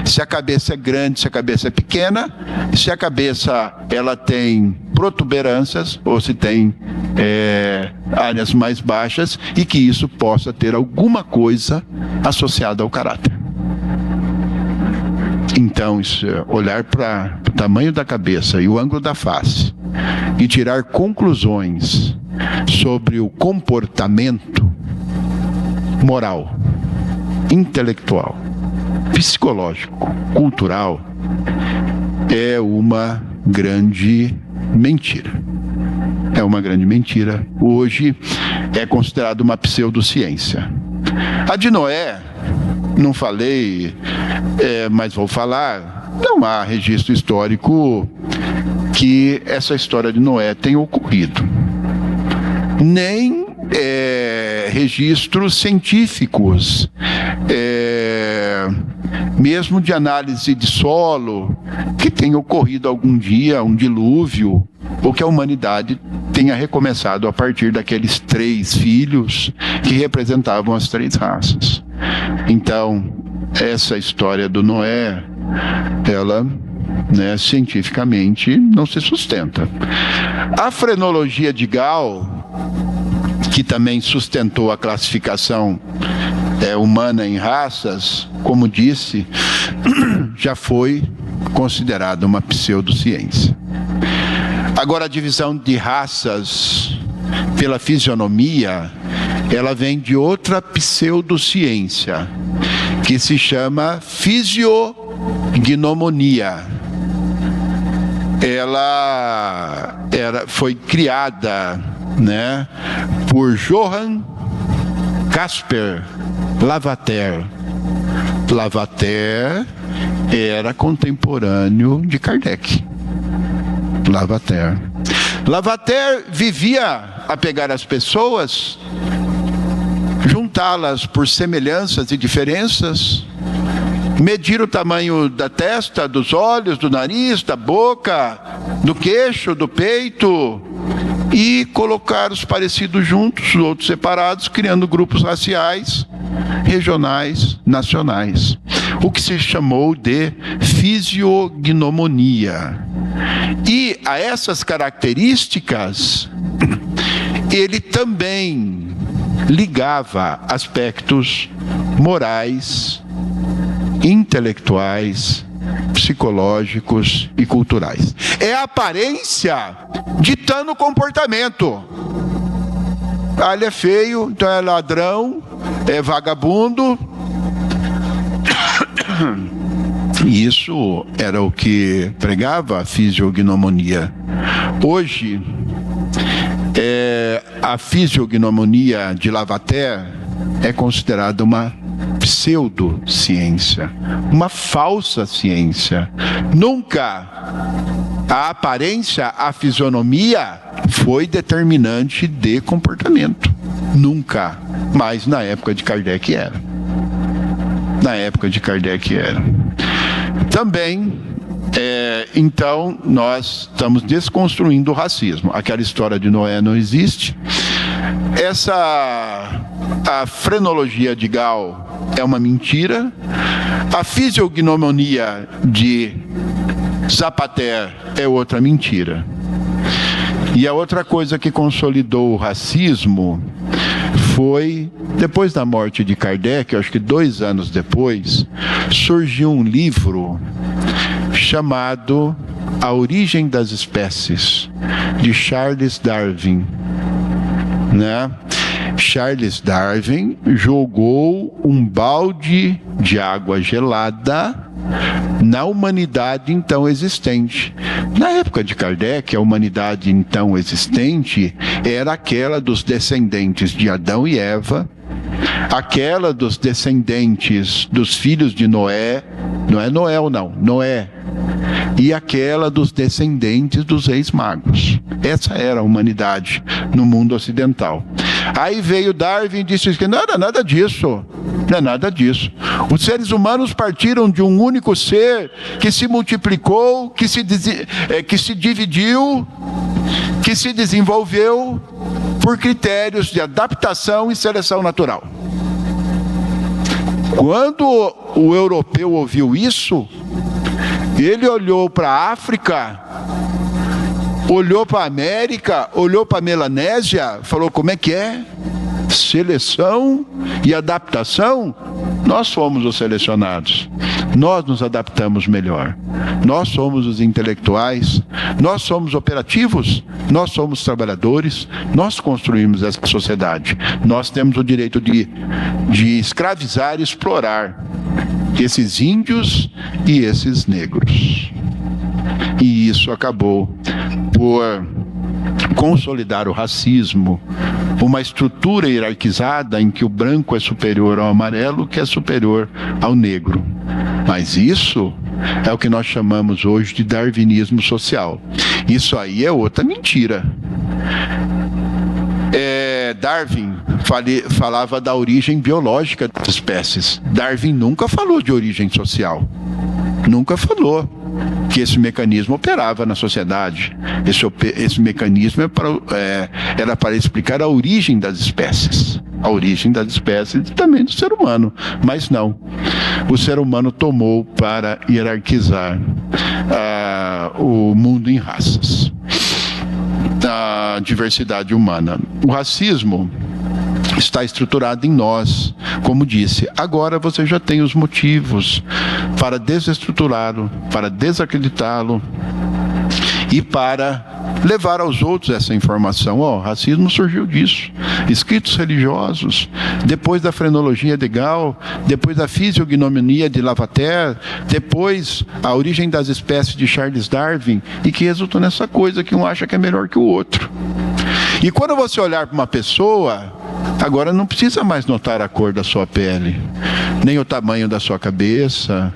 Se a cabeça é grande, se a cabeça é pequena, se a cabeça ela tem protuberâncias ou se tem áreas mais baixas, e que isso possa ter alguma coisa associada ao caráter. Então, olhar para o tamanho da cabeça e o ângulo da face e tirar conclusões sobre o comportamento moral, intelectual, psicológico, cultural, é uma grande mentira. É uma grande mentira. Hoje é considerado uma pseudociência. A de Noé, não falei, mas vou falar, não há registro histórico que essa história de Noé tenha ocorrido. Nem registros científicos mesmo de análise de solo, que tenha ocorrido algum dia um dilúvio, ou que a humanidade tenha recomeçado a partir daqueles 3 filhos que representavam as 3 raças. Então, essa história do Noé, ela, cientificamente não se sustenta. A frenologia de Gall, que também sustentou a classificação humana em raças, como disse, já foi considerada uma pseudociência. Agora, a divisão de raças pela fisionomia, ela vem de outra pseudociência, que se chama fisiognomonia. Ela foi criada, por Johann Caspar Lavater. Lavater era contemporâneo de Kardec. Lavater vivia a pegar as pessoas, juntá-las por semelhanças e diferenças, medir o tamanho da testa, dos olhos, do nariz, da boca, do queixo, do peito, e colocar os parecidos juntos, os outros separados, criando grupos raciais, regionais, nacionais. O que se chamou de fisiognomonia. E a essas características, ele também ligava aspectos morais, intelectuais, psicológicos e culturais. É a aparência ditando o comportamento. Ele é feio, então é ladrão, é vagabundo. Isso era o que pregava a fisiognomonia. Hoje, a fisiognomonia de Lavater é considerada uma pseudociência, uma falsa ciência. Nunca a aparência, a fisionomia foi determinante de comportamento. Nunca. Mas na época de Kardec era. Também, então, nós estamos desconstruindo o racismo. Aquela história de Noé não existe. A frenologia de Gall é uma mentira. A fisiognomonia de Zapater é outra mentira. E a outra coisa que consolidou o racismo foi, depois da morte de Kardec, eu acho que 2 anos depois, surgiu um livro chamado A Origem das Espécies, de Charles Darwin. Charles Darwin jogou um balde de água gelada na humanidade então existente. Na época de Kardec, a humanidade então existente era aquela dos descendentes de Adão e Eva, aquela dos descendentes dos filhos de Noé, não é Noel não, Noé, e aquela dos descendentes dos reis magos. Essa era a humanidade no mundo ocidental. Aí veio Darwin e disse que não era nada disso. Não é nada disso. Os seres humanos partiram de um único ser que se multiplicou, que se dividiu, que se desenvolveu por critérios de adaptação e seleção natural. Quando o europeu ouviu isso, ele olhou para a África, olhou para a América, olhou para a Melanésia, falou: como é que é? Seleção e adaptação? Nós somos os selecionados. Nós nos adaptamos melhor. Nós somos os intelectuais. Nós somos operativos. Nós somos trabalhadores. Nós construímos essa sociedade. Nós temos o direito de escravizar e explorar esses índios e esses negros. E isso acabou por consolidar o racismo, uma estrutura hierarquizada em que o branco é superior ao amarelo, que é superior ao negro. Mas isso é o que nós chamamos hoje de darwinismo social. Isso aí é outra mentira. Darwin falava da origem biológica das espécies. Darwin nunca falou de origem social. Nunca falou que esse mecanismo operava na sociedade. Esse mecanismo era para explicar a origem das espécies. A origem das espécies e também do ser humano. Mas não. O ser humano tomou para hierarquizar o mundo em raças. A diversidade humana. O racismo está estruturado em nós, como disse. Agora você já tem os motivos para desestruturá-lo, para desacreditá-lo e para levar aos outros essa informação. O racismo surgiu disso. Escritos religiosos, depois da frenologia de Gall, depois da fisiognomonia de Lavater, depois a origem das espécies de Charles Darwin, e que resultou nessa coisa que um acha que é melhor que o outro. E quando você olhar para uma pessoa, agora não precisa mais notar a cor da sua pele, nem o tamanho da sua cabeça,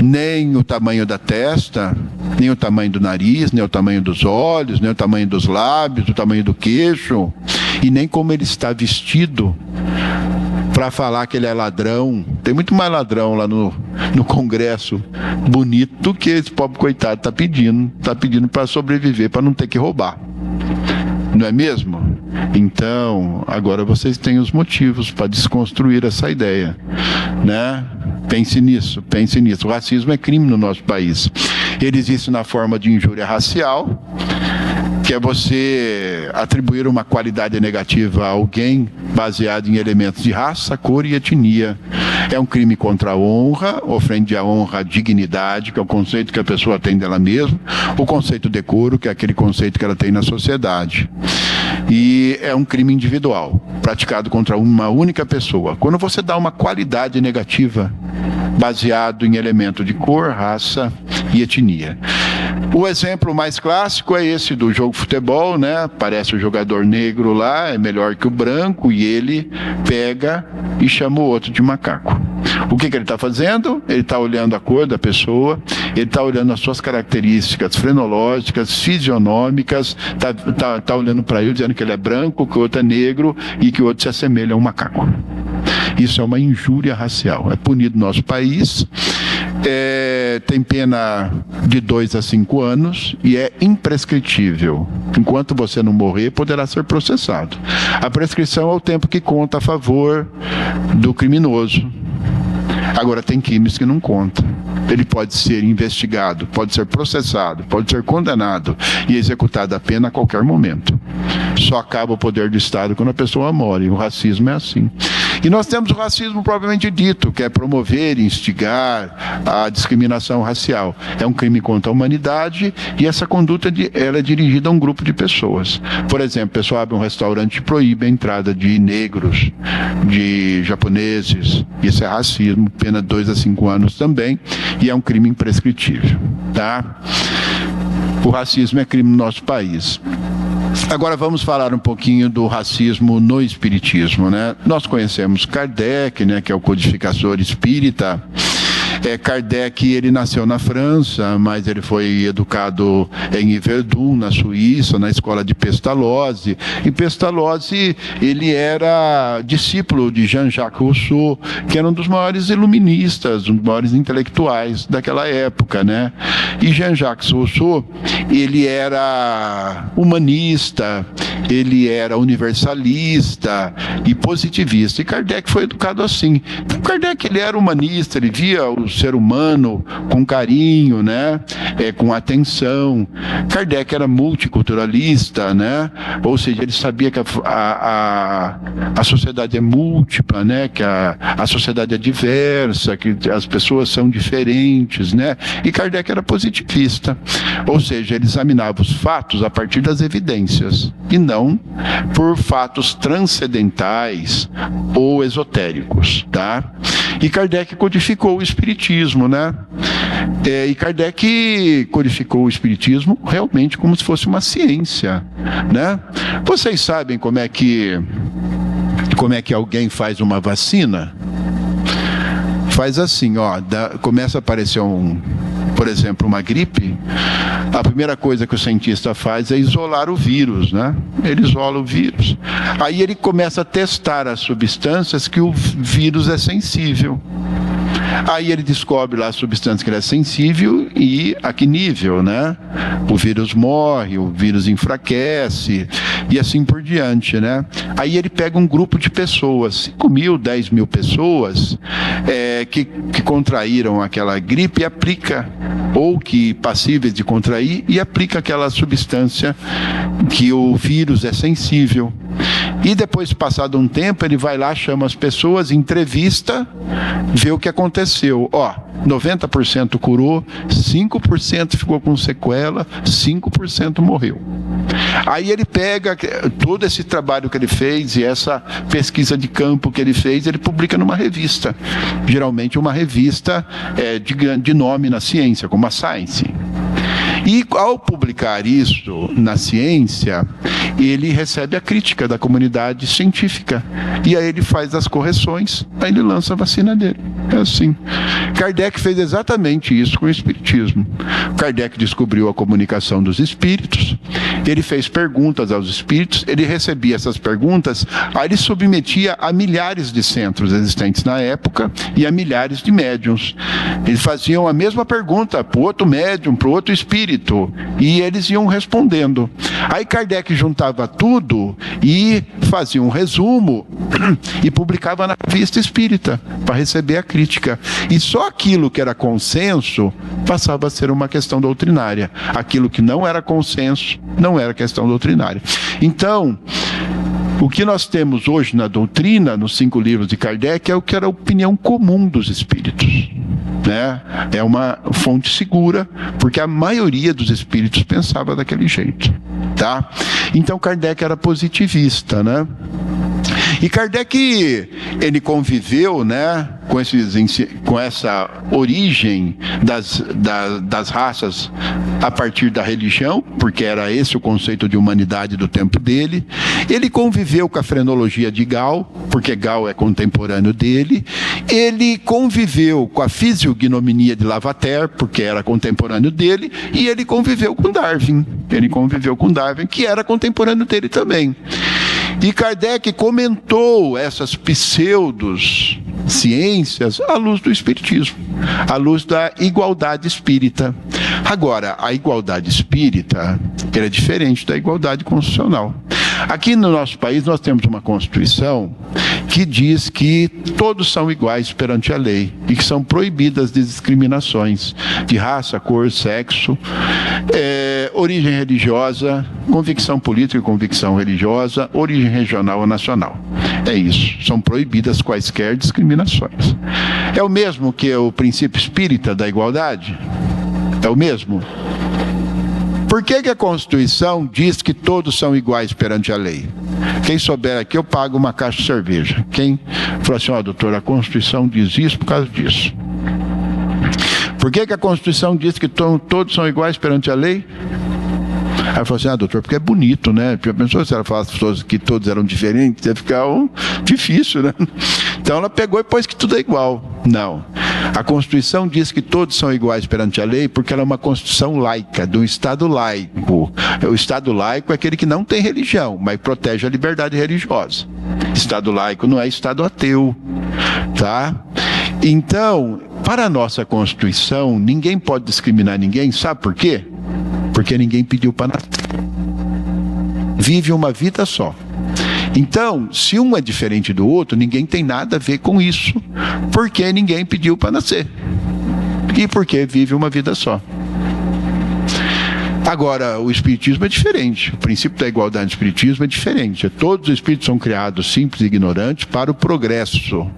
nem o tamanho da testa, nem o tamanho do nariz, nem o tamanho dos olhos, nem o tamanho dos lábios, o tamanho do queixo, e nem como ele está vestido para falar que ele é ladrão. Tem muito mais ladrão lá no Congresso bonito do que esse pobre coitado está pedindo para sobreviver, para não ter que roubar. Não é mesmo? Então, agora vocês têm os motivos para desconstruir essa ideia, né? Pense nisso. O racismo é crime no nosso país. Ele existe na forma de injúria racial, que é você atribuir uma qualidade negativa a alguém baseado em elementos de raça, cor e etnia. É um crime contra a honra, ofende a honra, a dignidade, que é o conceito que a pessoa tem dela mesma, o conceito de decoro, que é aquele conceito que ela tem na sociedade. E é um crime individual, praticado contra uma única pessoa. Quando você dá uma qualidade negativa baseado em elemento de cor, raça e etnia. O exemplo mais clássico é esse do jogo de futebol, né? Aparece o jogador negro lá, é melhor que o branco, e ele pega e chama o outro de macaco. O que ele está fazendo? Ele está olhando a cor da pessoa, ele está olhando as suas características frenológicas, fisionômicas, está olhando para ele dizendo que ele é branco, que o outro é negro e que o outro se assemelha a um macaco. Isso é uma injúria racial. É punido no nosso país, tem pena de 2 a 5 anos e é imprescritível. Enquanto você não morrer, poderá ser processado. A prescrição é o tempo que conta a favor do criminoso. Agora, tem crimes que não contam. Ele pode ser investigado, pode ser processado, pode ser condenado e executado a pena a qualquer momento. Só acaba o poder do Estado quando a pessoa morre. O racismo é assim. E nós temos o racismo propriamente dito, que é promover e instigar a discriminação racial. É um crime contra a humanidade e essa conduta ela é dirigida a um grupo de pessoas. Por exemplo, a pessoa abre um restaurante e proíbe a entrada de negros, de japoneses. Isso é racismo, pena de 2 a 5 anos também, e é um crime imprescritível. Tá? O racismo é crime no nosso país. Agora vamos falar um pouquinho do racismo no espiritismo, né? Nós conhecemos Kardec, né, que é o codificador espírita. Kardec, ele nasceu na França, mas ele foi educado em Yverdun, na Suíça, na escola de Pestalozzi. E Pestalozzi, ele era discípulo de Jean-Jacques Rousseau, que era um dos maiores iluministas, um dos maiores intelectuais daquela época, né? E Jean-Jacques Rousseau, ele era humanista, ele era universalista e positivista. E Kardec foi educado assim. Então, Kardec, ele era humanista, ele via o ser humano com carinho, né? Com atenção. Kardec era multiculturalista, né? Ou seja, ele sabia que a sociedade é múltipla, né? Que a sociedade é diversa, que as pessoas são diferentes, né? E Kardec era positivista. Ou seja, ele examinava os fatos a partir das evidências e não por fatos transcendentais ou esotéricos, tá? E Kardec codificou o espiritismo, né? E Kardec codificou o espiritismo realmente como se fosse uma ciência, né? Vocês sabem como é que alguém faz uma vacina? Faz assim, ó, começa a aparecer por exemplo, uma gripe, a primeira coisa que o cientista faz é isolar o vírus, né? Ele isola o vírus. Aí ele começa a testar as substâncias que o vírus é sensível. Aí ele descobre lá a substância que ele é sensível e a que nível, né? O vírus morre, o vírus enfraquece e assim por diante, né? Aí ele pega um grupo de pessoas, 5.000, 10.000 pessoas que contraíram aquela gripe e aplica, ou que passíveis de contrair, e aplica aquela substância que o vírus é sensível. E depois, passado um tempo, ele vai lá, chama as pessoas, entrevista, vê o que aconteceu. 90% curou, 5% ficou com sequela, 5% morreu. Aí ele pega todo esse trabalho que ele fez e essa pesquisa de campo que ele fez, ele publica numa revista. Geralmente uma revista de nome na ciência, como a Science. E ao publicar isso na ciência, ele recebe a crítica da comunidade científica. E aí ele faz as correções, aí ele lança a vacina dele. É assim. Kardec fez exatamente isso com o Espiritismo. Kardec descobriu a comunicação dos espíritos, ele fez perguntas aos espíritos, ele recebia essas perguntas, aí ele submetia a milhares de centros existentes na época e a milhares de médiuns. Eles faziam a mesma pergunta para o outro médium, para o outro espírito, e eles iam respondendo. Aí Kardec juntava tudo e fazia um resumo e publicava na Revista Espírita para receber a crítica. E só aquilo que era consenso passava a ser uma questão doutrinária. Aquilo que não era consenso não era questão doutrinária. Então, o que nós temos hoje na doutrina, nos 5 livros de Kardec, é o que era a opinião comum dos espíritos, né? É uma fonte segura, porque a maioria dos espíritos pensava daquele jeito, tá? Então Kardec era positivista, né? E Kardec, ele conviveu, né, com essa origem das raças a partir da religião, porque era esse o conceito de humanidade do tempo dele. Ele conviveu com a frenologia de Gall, porque Gall é contemporâneo dele. Ele conviveu com a fisiognominia de Lavater, porque era contemporâneo dele. E ele conviveu com Darwin. Que era contemporâneo dele também. E Kardec comentou essas pseudociências à luz do Espiritismo, à luz da igualdade espírita. Agora, a igualdade espírita é diferente da igualdade constitucional. Aqui no nosso país nós temos uma Constituição que diz que todos são iguais perante a lei e que são proibidas discriminações de raça, cor, sexo, origem religiosa, convicção política e convicção religiosa, origem regional ou nacional. É isso, são proibidas quaisquer discriminações. É o mesmo que o princípio espírita da igualdade? É o mesmo? Por que a Constituição diz que todos são iguais perante a lei? Quem souber aqui, eu pago uma caixa de cerveja. Quem falou assim, doutor, a Constituição diz isso por causa disso. Por que a Constituição diz que todos são iguais perante a lei? Aí falou assim, doutor, porque é bonito, né? Já pensou se ela falasse que todos eram diferentes? Ia ficar difícil, né? Então ela pegou e pôs que tudo é igual. Não. A Constituição diz que todos são iguais perante a lei porque ela é uma Constituição laica, de um Estado laico. O Estado laico é aquele que não tem religião, mas protege a liberdade religiosa. Estado laico não é Estado ateu, tá? Então, para a nossa Constituição, ninguém pode discriminar ninguém, sabe por quê? Porque ninguém pediu para nascer. Vive uma vida só. Então, se um é diferente do outro, ninguém tem nada a ver com isso, porque ninguém pediu para nascer. E porque vive uma vida só. Agora, o Espiritismo é diferente. O princípio da igualdade do Espiritismo é diferente. Todos os espíritos são criados simples e ignorantes para o progresso.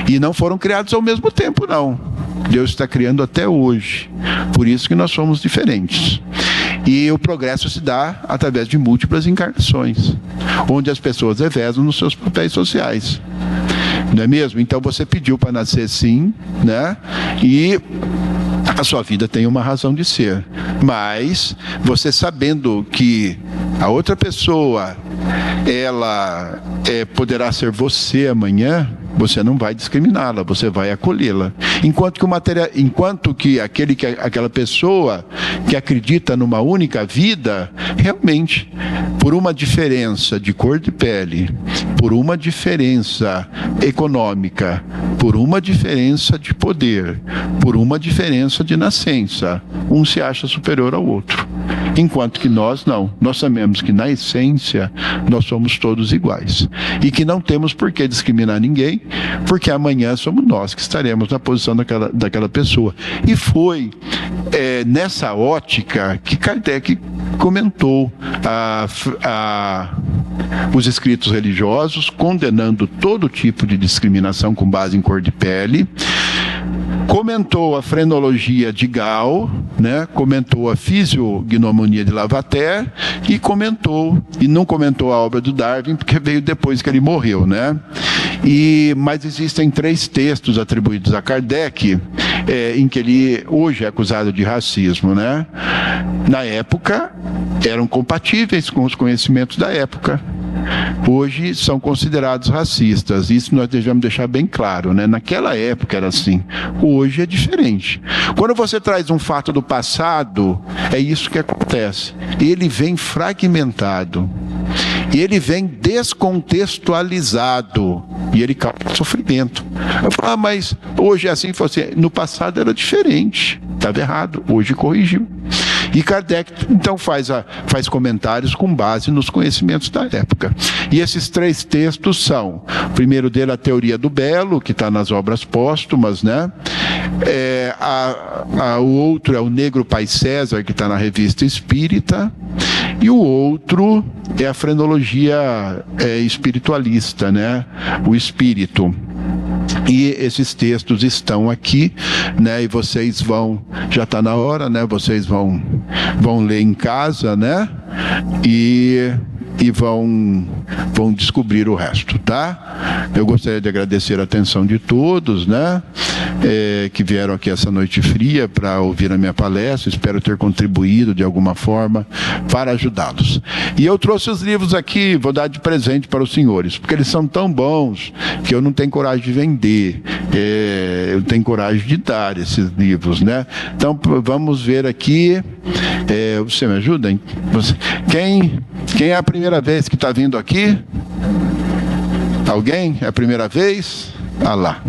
E não foram criados ao mesmo tempo, não. Deus está criando até hoje. Por isso que nós somos diferentes. E o progresso se dá através de múltiplas encarnações, onde as pessoas revezam nos seus papéis sociais. Não é mesmo? Então você pediu para nascer sim, né? E a sua vida tem uma razão de ser. Mas você sabendo que a outra pessoa ela poderá ser você amanhã, você não vai discriminá-la, você vai acolhê-la. Enquanto que aquela pessoa que acredita numa única vida, realmente, por uma diferença de cor de pele, por uma diferença econômica, por uma diferença de poder, por uma diferença de nascença, um se acha superior ao outro. Enquanto que nós não. Nós sabemos que, na essência, nós somos todos iguais. E que não temos por que discriminar ninguém, porque amanhã somos nós que estaremos na posição daquela pessoa. E foi nessa ótica que Kardec comentou os escritos religiosos, condenando todo tipo de discriminação com base em cor de pele, comentou a frenologia de Gall, né? Comentou a fisiognomonia de Lavater e não comentou a obra do Darwin, porque veio depois que ele morreu, né? Mas existem 3 textos atribuídos a Kardec em que ele hoje é acusado de racismo, né? Na época eram compatíveis com os conhecimentos da época. Hoje são considerados racistas. Isso nós devemos deixar bem claro, né? Naquela época era assim. Hoje é diferente. Quando você traz um fato do passado, é isso que acontece. Ele vem fragmentado. E ele vem descontextualizado. E ele causa sofrimento. Eu falo, mas hoje é assim, no passado era diferente. Estava errado. Hoje corrigiu. E Kardec, então, faz comentários com base nos conhecimentos da época. E esses 3 textos são, o primeiro dele, a Teoria do Belo, que está nas obras póstumas, né? O outro é o Negro Pai César, que está na Revista Espírita. E o outro é a Frenologia espiritualista, né? O Espírito. E esses textos estão aqui, né? E vocês já está na hora, né? Vocês vão ler em casa, né? E vão descobrir o resto, tá? Eu gostaria de agradecer a atenção de todos, né? Que vieram aqui essa noite fria para ouvir a minha palestra. Espero ter contribuído de alguma forma para ajudá-los. E eu trouxe os livros aqui, vou dar de presente para os senhores, porque eles são tão bons que eu não tenho coragem de vender. Eu tenho coragem de dar esses livros, né? Então, vamos ver aqui. Você me ajuda, hein? Quem é a primeira vez que está vindo aqui? Alguém? É a primeira vez? Ah lá.